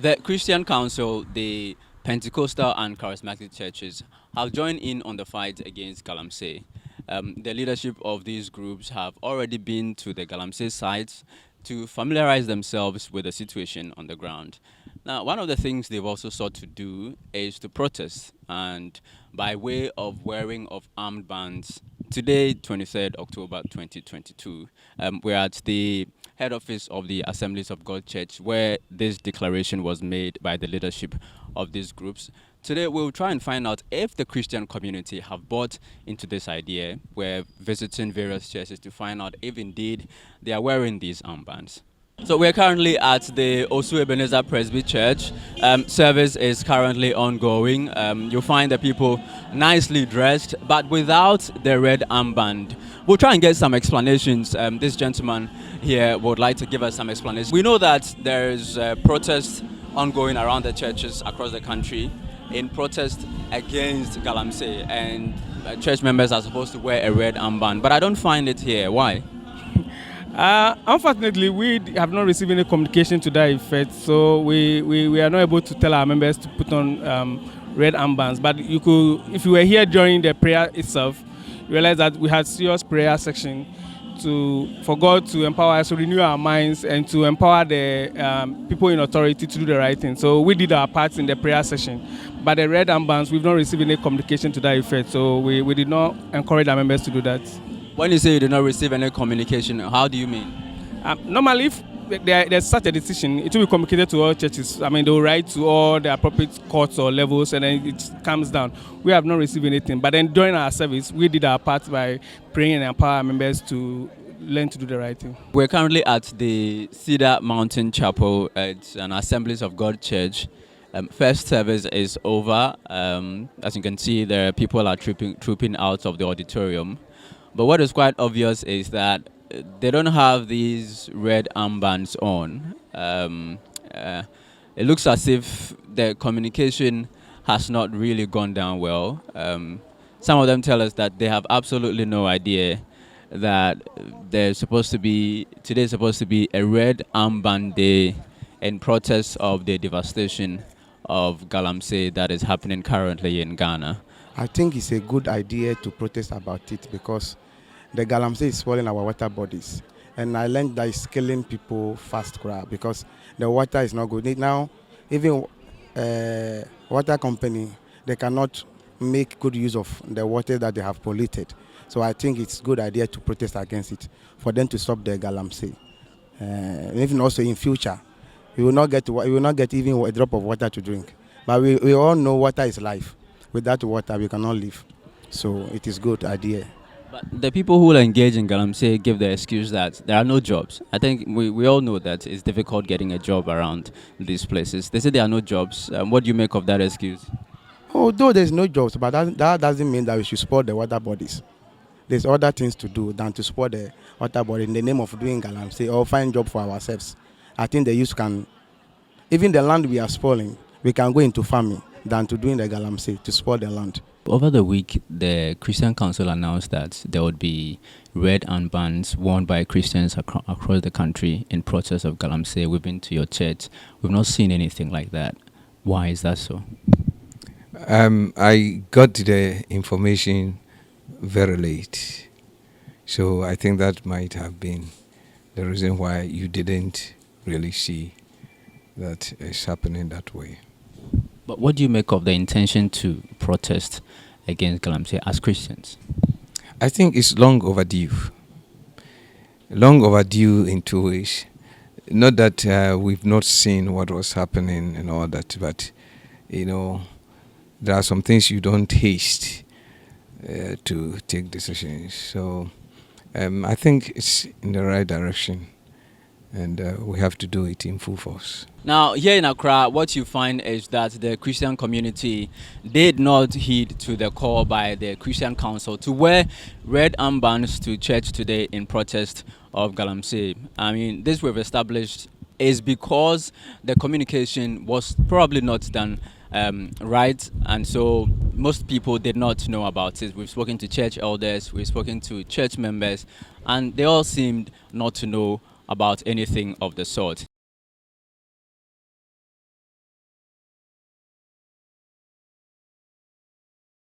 The Christian Council, the Pentecostal and Charismatic churches have joined in on the fight against galamsey. The leadership of these groups have already been to the galamsey sites to familiarize themselves with the situation on the ground. Now, one of the things they've also sought to do is to protest, and by way of wearing of armbands. Today, 23rd October 2022, we're at the head office of the Assemblies of God Church, where this declaration was made by the leadership of these groups. Today, we'll try and find out if the Christian community have bought into this idea. We're visiting various churches to find out if indeed they are wearing these armbands. So we're currently at the Ebenezer Presby Church. Service is currently ongoing. You'll find the people nicely dressed, but without the red armband. We'll try and get some explanations. This gentleman here would like to give us some explanations. We know that there is a protest ongoing around the churches across the country in protest against galamsey, and church members are supposed to wear a red armband, but I don't find it here. Why? Unfortunately, we have not received any communication to that effect, so we are not able to tell our members to put on red armbands. But you could, if you were here during the prayer itself, you realize that we had serious prayer section for God to empower us to renew our minds and to empower the people in authority to do the right thing. So we did our part in the prayer session. But the red armbands, we've not received any communication to that effect, so we did not encourage our members to do that. When you say you did not receive any communication, how do you mean? Normally, if there's such a decision, it will be communicated to all churches. I mean, they will write to all the appropriate courts or levels, and then it comes down. We have not received anything. But then during our service, we did our part by praying and empower our members to learn to do the right thing. We're currently at the Cedar Mountain Chapel at an Assemblies of God Church. First service is over. As you can see, there people are trooping out of the auditorium. But what is quite obvious is that they don't have these red armbands on. It looks as if the communication has not really gone down well. Some of them tell us that they have absolutely no idea that today's supposed to be a red armband day in protest of the devastation of galamsey that is happening currently in Ghana. I think it's a good idea to protest about it because the galamsey is spoiling our water bodies. And I learned that it's killing people fast because the water is not good. Now, even water company, they cannot make good use of the water that they have polluted. So I think it's a good idea to protest against it, for them to stop the galamsey. Even also in future, you will not get even a drop of water to drink. But we all know water is life. Without water, we cannot live. So it is a good idea. But the people who will engage in galamsey give the excuse that there are no jobs. I think we all know that it's difficult getting a job around these places. They say there are no jobs. What do you make of that excuse? Although there's no jobs, but that doesn't mean that we should support the water bodies. There's other things to do than to support the water body in the name of doing galamsey or find job for ourselves. I think the youth can, even the land we are spoiling, we can go into farming than to doing the galamsey to spoil the land. Over the week, the Christian Council announced that there would be red armbands worn by Christians across the country in protest of galamsey. We've been to your church. We've not seen anything like that. Why is that so? I got the information very late. So I think that might have been the reason why you didn't really see that it's happening that way. But what do you make of the intention to protest against galamsey as Christians? I think it's long overdue. Long overdue in 2 ways. Not that we've not seen what was happening and all that, but, there are some things you don't haste to take decisions. So I think it's in the right direction. And we have to do it in full force. Now, here in Accra, what you find is that the Christian community did not heed to the call by the Christian Council to wear red armbands to church today in protest of galamsey. I mean, this we've established is because the communication was probably not done right, and so most people did not know about it. We've spoken to church elders, we've spoken to church members, and they all seemed not to know about anything of the sort.